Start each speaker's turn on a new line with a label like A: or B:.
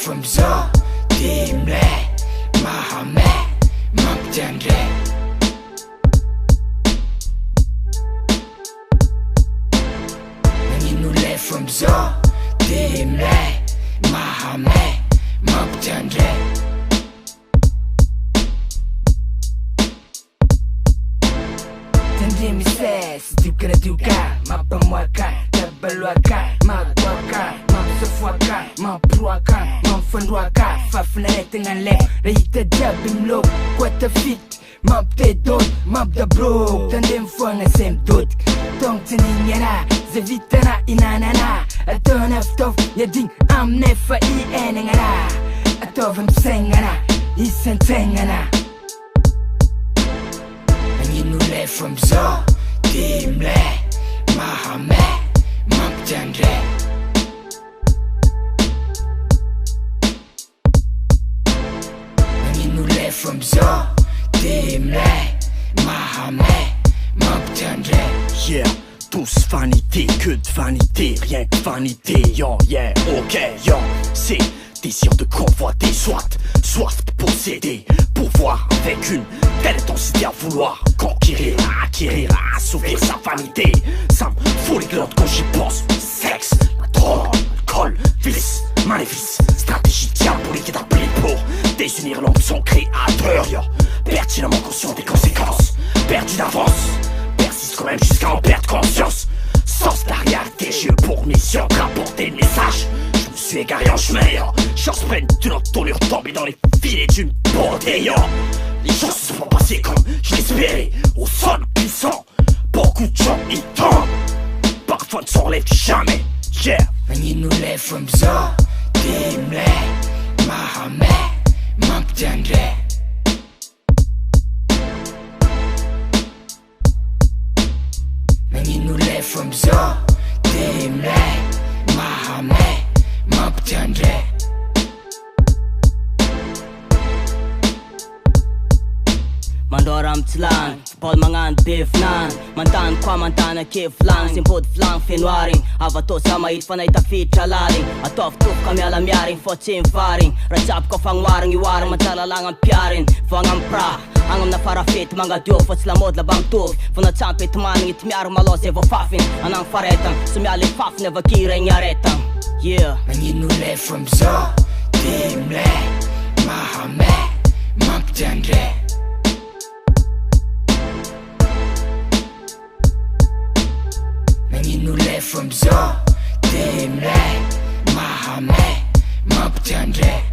A: from zo dimle mahame mapjandre Nanginule from zo dimle mahame mapjandre Tandemi says dukana duka mapamwaka tabalwaka magwaka mapsafuaka mapruaka mapfanduaka fafnaetanganle Rehetra jabimlo kwata fit mapte dot mapda bro tandem fuanga sem dot tongtaninyana zavitana inanana atonaftof yading amnefa ienangana atovem sengana isentengana Nanginule from zo dimle mahame mapjandre Nanginule from zo dimle mahame mapjandre
B: Yeah, tous vanité, que de vanité, rien que vanité, yo, yeah, ok, yo, c'est désir de convoiter, soit soif de posséder, pouvoir avec une telle intensité à vouloir conquérir, à acquérir, à assouvir sa vanité. Ça me fout les glottes quand j'y pense. Sexe, la drogue, l'alcool, vice, maléfice, stratégie diabolique d'appelé pour désunir l'homme son créateur, yo, pertinemment conscient des conséquences, perdu d'avance, persiste quand même jusqu'à en perdre conscience. Sens derrière tes yeux pour mission de rapporter le message. Je me suis égaré en chemin, yo. Chance pleine d'une entournure tombée dans les filets d'une beauté, yo. Les choses se sont passées comme je l'espérais, au sol puissant. Beaucoup de gens y tombent, parfois ne s'en relèvent jamais, yeah.
A: Nanginule from zo dimle mahame mapjandre Nanginule from zo dimle mahame mapjandre
C: Mandora amtslan, Paul mangan bifnan Mantan kwa mantana kiflang Simpod flang finwaring Avato sa mait fanay tafit chalaling Atof tuk kami alam yaring Fotsim faring Rajab ko fangwaring iwarang Mantala lang ang piyarin Fangam pra Angam na farafit Mga diof at slamod labang tuf Funat sampit maning itmiyar malos evo fafin Anang faretang Sumyali faf neva kireng yaretang Yeah
A: Nanginule from zo dimle mahame mapjandre Nanginule from zo dimle mahame mapjandre